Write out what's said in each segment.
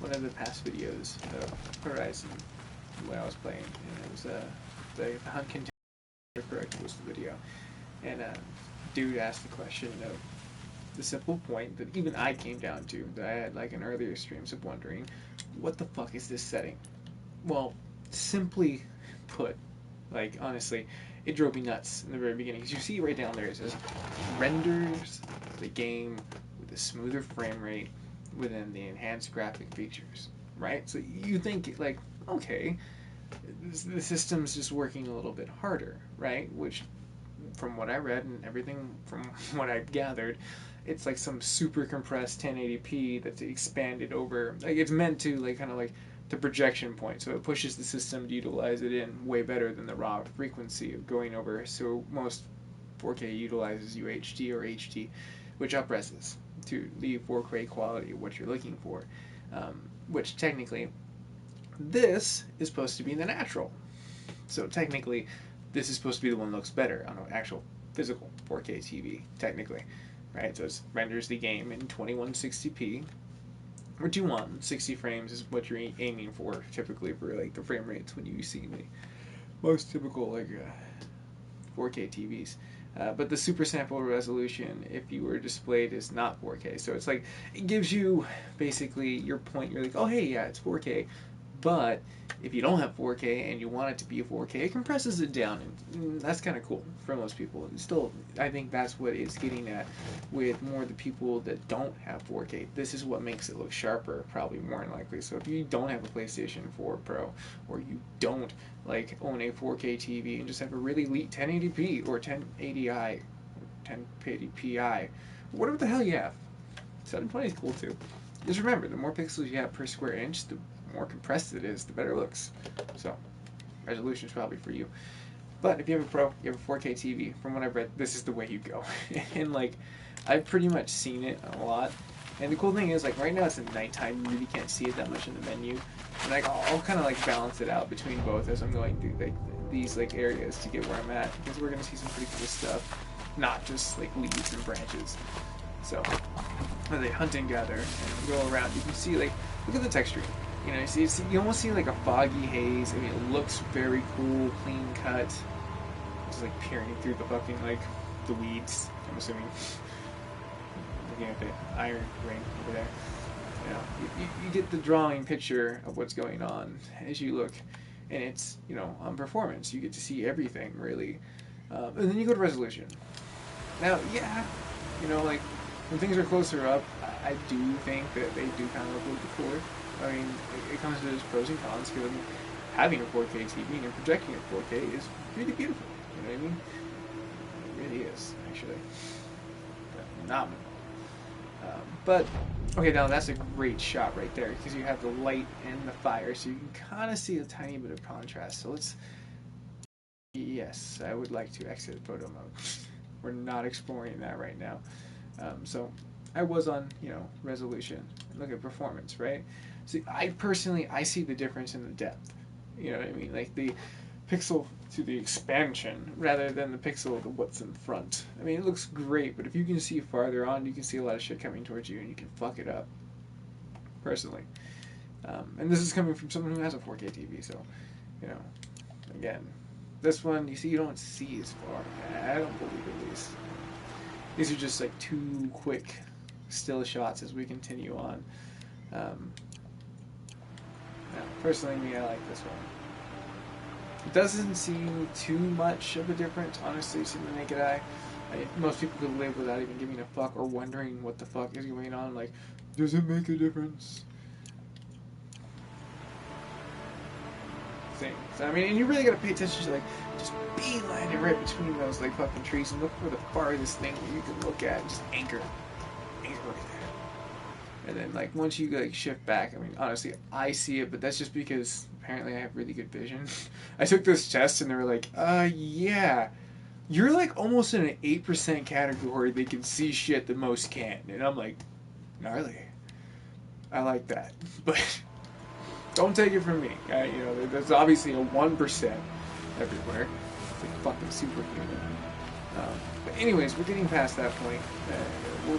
one of the past videos of Horizon when I was playing, and it was the hunt container correct was the video, and dude asked the question of the simple point that even I came down to, that I had like in earlier streams of wondering, what the fuck is this setting? Well, simply put, like honestly, it drove me nuts in the very beginning. Because you see right down there, it says renders the game with a smoother frame rate within the enhanced graphic features, right? So you think like, okay, the system's just working a little bit harder, right? Which, from what I read and everything from what I've gathered, it's like some super compressed 1080p that's expanded over. Like it's meant to like kind of like the projection point, so it pushes the system to utilize it in way better than the raw frequency of going over. So most 4K utilizes UHD or HD, which upresses to the 4K quality of what you're looking for. Which technically, this is supposed to be the natural. So technically, this is supposed to be the one that looks better on an actual physical 4K TV, technically, right? So it renders the game in 2160p. What you want, 60 frames is what you're aiming for, typically for like the frame rates when you see the most typical like 4K TVs. But the super sample resolution, if you were displayed, is not 4K. So it's like it gives you basically your point. You're like, oh hey, yeah, it's 4K. But if you don't have 4K and you want it to be a 4K, it compresses it down, and that's kind of cool for most people. Still, I think that's what it's getting at with more of the people that don't have 4K. This is what makes it look sharper, probably more than likely. So if you don't have a PlayStation 4 Pro, or you don't like own a 4K TV and just have a really elite 1080p or 1080i, 1080pi, whatever the hell you have, 720 is cool too. Just remember, the more pixels you have per square inch, the more compressed it is, the better it looks. So, resolution is probably for you. But if you have a Pro, you have a 4K TV, from what I've read, this is the way you go. And like, I've pretty much seen it a lot. And the cool thing is, like, right now it's at nighttime, you really can't see it that much in the menu. And like, I'll kind of like balance it out between both as I'm going through like these like areas to get where I'm at, because we're gonna see some pretty cool stuff, not just like leaves and branches. So, as they hunt and gather and go around, you can see like, look at the texture. You know, you almost see like a foggy haze. I mean, it looks very cool, clean cut. Just like peering through the fucking like the weeds. I'm assuming. Looking at the iron ring over there. You know, you get the drawing picture of what's going on as you look, and it's, you know, on performance. You get to see everything really, and then you go to resolution. Now, yeah, you know, like when things are closer up, I do think that they do kind of look a little bit cooler. I mean, it comes to its pros and cons, because having a 4K TV and projecting at 4K is really beautiful. You know what I mean? It really is, actually. Phenomenal. But, okay, now that's a great shot right there, because you have the light and the fire, so you can kind of see a tiny bit of contrast. So let's... Yes, I would like to exit photo mode. We're not exploring that right now. So I was on, you know, resolution. Look at performance, right? So I see the difference in the depth. You know what I mean? Like the pixel to the expansion rather than the pixel to what's in front. I mean, it looks great, but if you can see farther on, you can see a lot of shit coming towards you, and you can fuck it up. Personally, and this is coming from someone who has a 4K TV, so you know, again, this one you see you don't see as far. I don't believe at least. These are just like two quick still shots as we continue on. Personally, me, I like this one. It doesn't seem too much of a difference, honestly, to the naked eye. Most people could live without even giving a fuck or wondering what the fuck is going on. Like, does it make a difference? Thing. So, I mean, and you really gotta pay attention to, like, just beeline it right between those, like, fucking trees and look for the farthest thing that you can look at and just anchor right there. And then, like, once you, like, shift back, I mean, honestly, I see it, but that's just because apparently I have really good vision. I took this test and they were like, yeah, you're, like, almost in an 8% category that can see shit that most can't. And I'm like, gnarly. I like that. But don't take it from me. You know, there's obviously a 1% everywhere. It's like fucking superhuman. But anyways, we're getting past that point.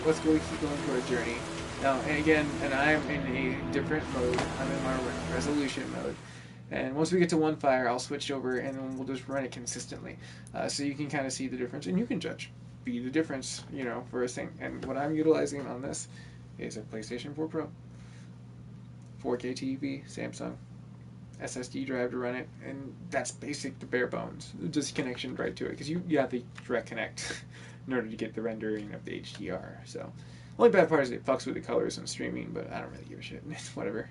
Let's go keep going through our journey. Now, and again, and I'm in a different mode. I'm in my resolution mode. And once we get to one fire, I'll switch over and then we'll just run it consistently. So you can kind of see the difference and you can judge. Be the difference, you know, for a thing. And what I'm utilizing on this is a PlayStation 4 Pro, 4K TV, Samsung, SSD drive to run it, and that's basic, the bare bones. Just connection right to it, because you have to direct connect in order to get the rendering of the HDR. So, only bad part is it fucks with the colors and streaming, but I don't really give a shit. It's whatever.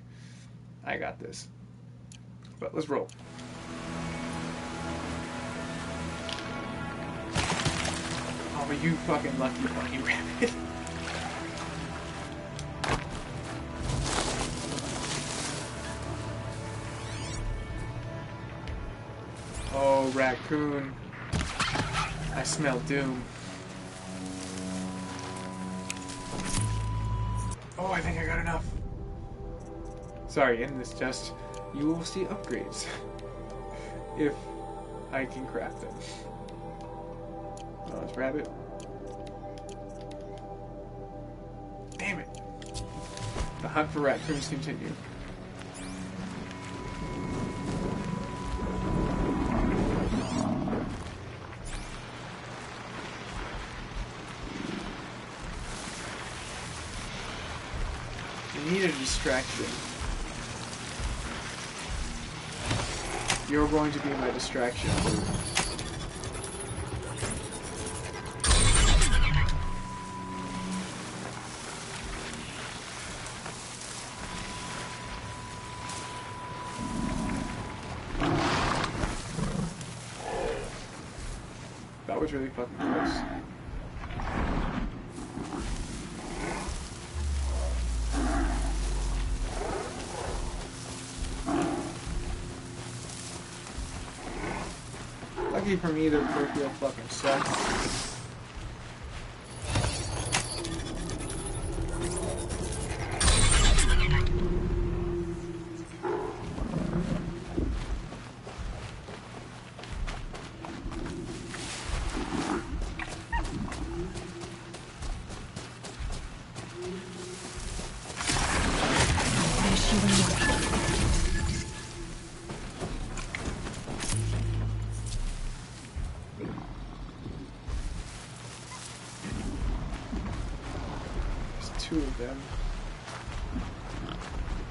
I got this. But let's roll. Oh, but you fucking lucky fucking rabbit. Oh, raccoon. I smell doom. Oh, I think I got enough. Sorry, in this test, you will see upgrades. If I can craft them. Oh, it's rabbit. Damn it. The hunt for raccoons continue. You need a distraction. You're going to be my distraction. That was really fucking close. Lucky for me, their peripheral fucking sucks. Two of them.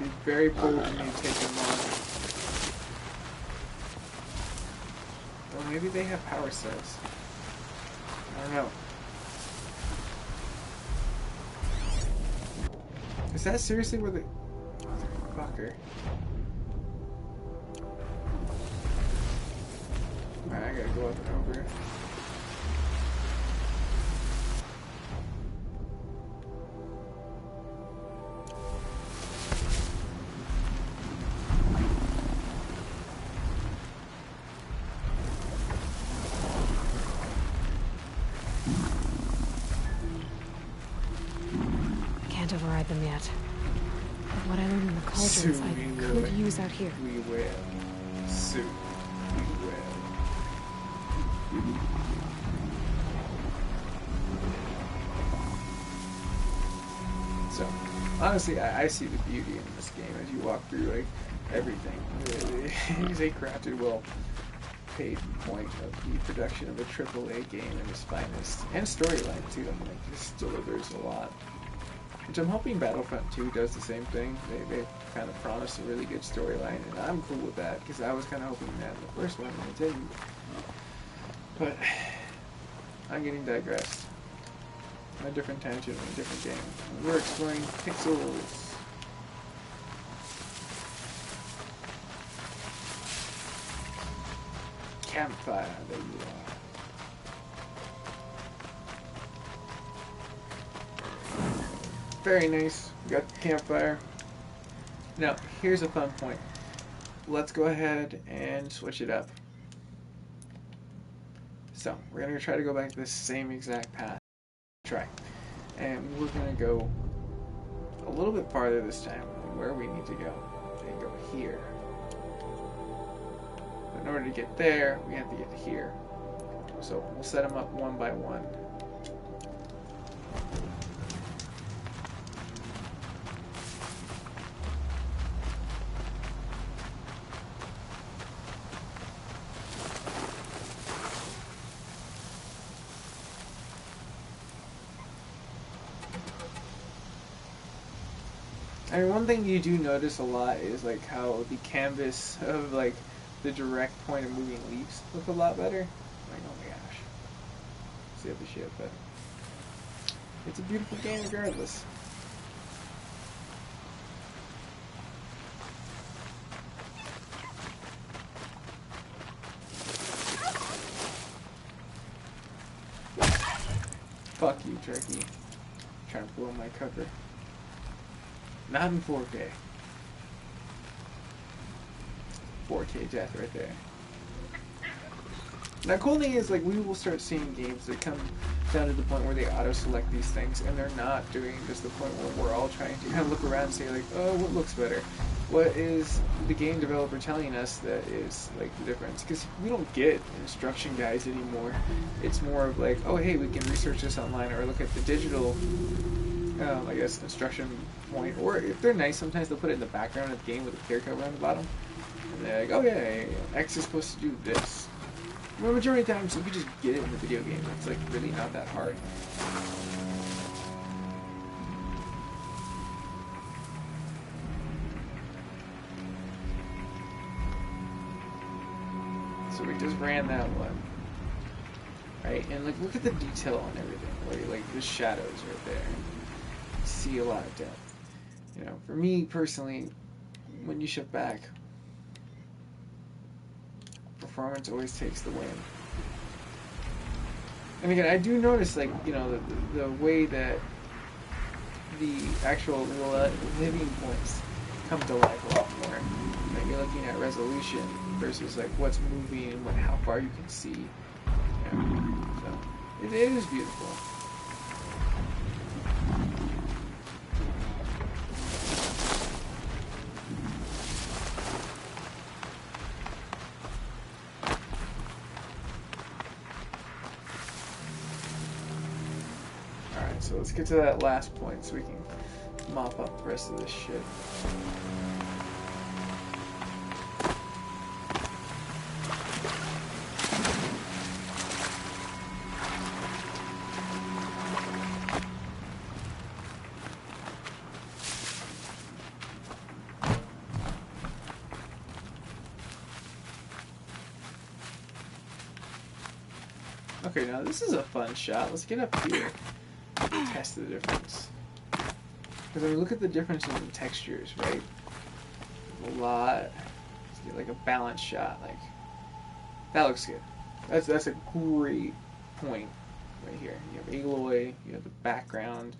It'd be very bold of me to take them on. Well, maybe they have power cells. I don't know. Is that seriously where the... Motherfucker. Alright, I gotta go up and over. Override them yet. But what I learned in the cauldrons, I could use out here. We will. Soon. We will. So, honestly, I see the beauty in this game as you walk through, like, everything. They crafted well paid point of the production of a AAA game in its finest. And storyline, too. I mean, it just delivers a lot. Which I'm hoping Battlefront 2 does the same thing. They kind of promised a really good storyline, and I'm cool with that, because I was kind of hoping that in the first one, and it didn't. But, I'm getting digressed. On a different tangent, in a different game. We're exploring pixels. Campfire, there you are. Very nice. We got the campfire. Now, here's a fun point. Let's go ahead and switch it up. So, we're going to try to go back to the same exact path. Try. And we're going to go a little bit farther this time than where we need to go. And go here. But in order to get there, we have to get to here. So, we'll set them up one by one. I mean, one thing you do notice a lot is like how the canvas of like the direct point of moving leaps look a lot better. Like, oh my gosh, see the shit, but it's a beautiful game regardless. Fuck you, turkey. Trying to blow my cover. Not in 4K. 4K death right there. Now, cool thing is, like, we will start seeing games that come down to the point where they auto-select these things, and they're not doing just the point where we're all trying to kind of look around and say, like, oh, what looks better? What is the game developer telling us that is, like, the difference? Because we don't get instruction guides anymore. It's more of like, oh, hey, we can research this online, or look at the digital, I guess, instruction point. Or if they're nice, sometimes they'll put it in the background of the game with a clear cover on the bottom. And they're like, oh, yeah, X is supposed to do this. Well, the majority of times, you can just get it in the video game. It's, like, really not that hard. So we just ran that one. Right? And, like, look at the detail on everything. Like the shadows right there. You see a lot of depth. You know, for me, personally, when you shift back, performance always takes the win. And again, I do notice, like, you know, the way that the actual living points come to life a lot more. Like, you're looking at resolution versus, like, what's moving and how far you can see. You know? So, it is beautiful. So let's get to that last point so we can mop up the rest of this shit. Okay, now this is a fun shot. Let's get up here. Test the difference. Because when we look at the difference in the textures, right? A lot. Let's get like a balanced shot. Like, that looks good. That's a great point right here. You have Aloy, you have the background,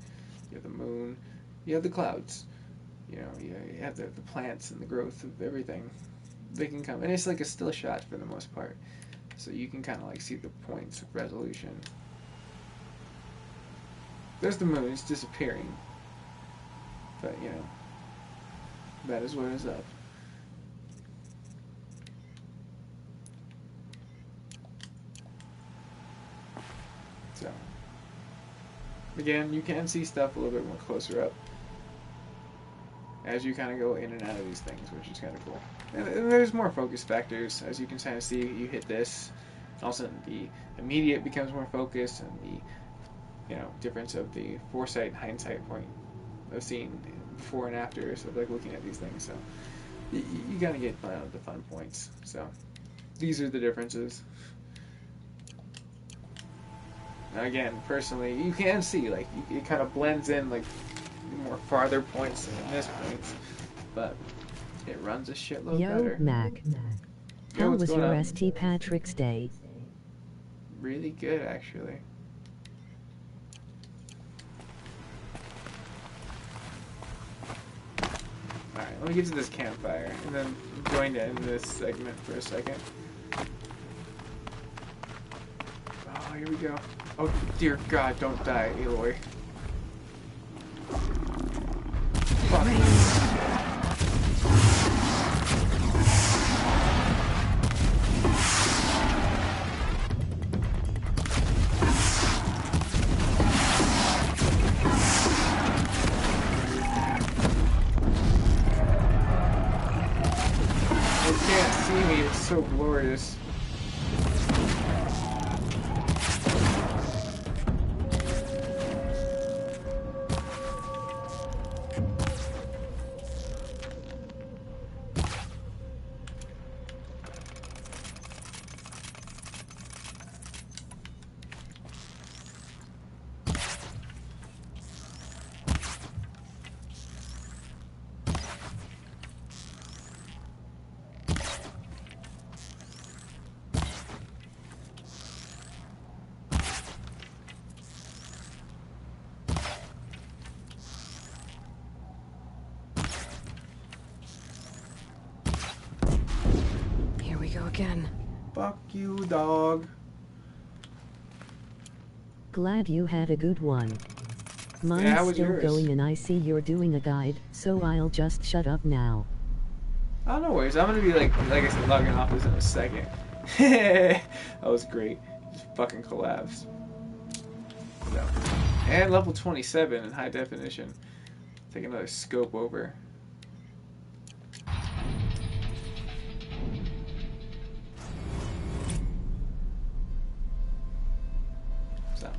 you have the moon, you have the clouds. You know, you have the plants and the growth of everything. They can come, and it's like a still shot for the most part. So you can kind of like see the points of resolution. There's the moon, it's disappearing. But, you know, that is what is up. So, again, you can see stuff a little bit more closer up as you kind of go in and out of these things, which is kind of cool. And there's more focus factors. As you can kind of see, you hit this, all of a sudden the immediate becomes more focused, and the, you know, difference of the foresight and hindsight point of seeing before and after, so like looking at these things. So you gotta get the fun points. So these are the differences. Now again, personally, you can see like it kind of blends in like more farther points than this points, but it runs a shitload better. Yo, Mac. How was your St. Patrick's Day? Really good, actually. Alright, let me get to this campfire, and then I'm going to end this segment for a second. Oh, here we go. Oh, dear God, don't die, Aloy. Fuck. So glorious. again. Fuck you, dog. Glad you had a good one. Mine's Yeah, how was still yours? going and I see you're doing a guide, so I'll just shut up now. Oh, no worries. I'm gonna be like I said, logging off this in a second. That was great. Just fucking collapsed. So, and level 27 in high definition. Take another scope over. So,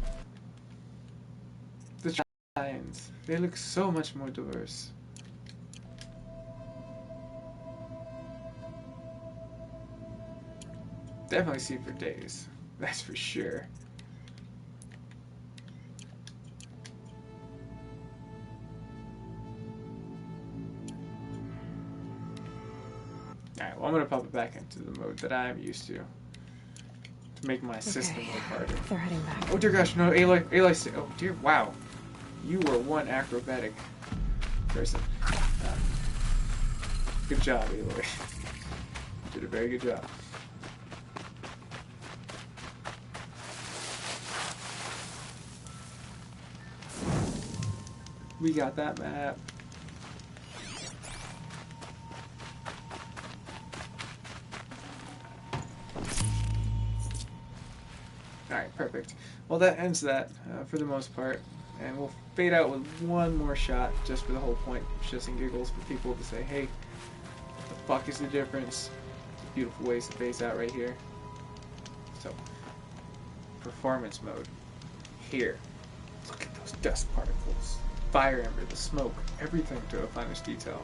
the Giants, they look so much more diverse. Definitely see for days. That's for sure. Alright, well, I'm gonna pop it back into the mode that I'm used to make my system work harder. They're heading back. Oh dear gosh, no, Aloy, oh dear, wow. You were one acrobatic person. Good job, Aloy. You did a very good job. We got that map. Alright, perfect. Well, that ends that for the most part. And we'll fade out with one more shot just for the whole point, shits and giggles, for people to say, hey, what the fuck is the difference? It's a beautiful ways to phase out right here. So, performance mode. Here. Look at those dust particles. Fire ember, the smoke, everything to the finest detail.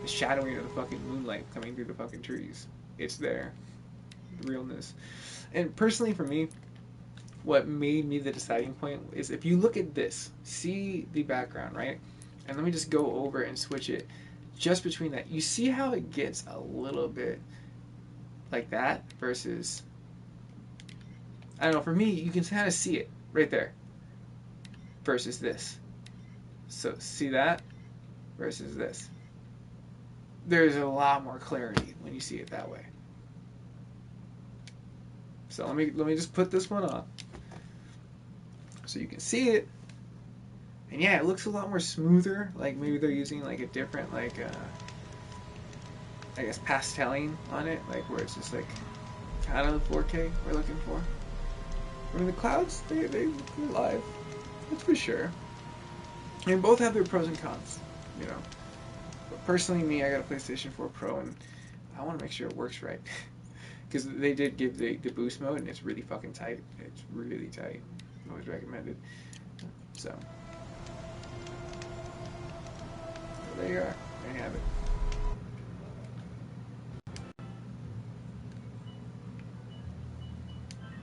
The shadowing of the fucking moonlight coming through the fucking trees. It's there. The realness. And personally for me, what made me the deciding point is if you look at this, see the background, right? And let me just go over and switch it just between that. You see how it gets a little bit like that versus, I don't know, for me, you can kind of see it right there versus this. So see that versus this. There's a lot more clarity when you see it that way. So let me just put this one on so you can see it. And yeah, it looks a lot more smoother. Like maybe they're using like a different like I guess pasteling on it, like where it's just like kind of the 4K we're looking for. I mean the clouds they're live, that's for sure. I mean both have their pros and cons, you know. But personally, me, I got a PlayStation 4 Pro and I want to make sure it works right. Because they did give the boost mode and it's really fucking tight. It's really tight. Always recommended. So there you are. There you have it.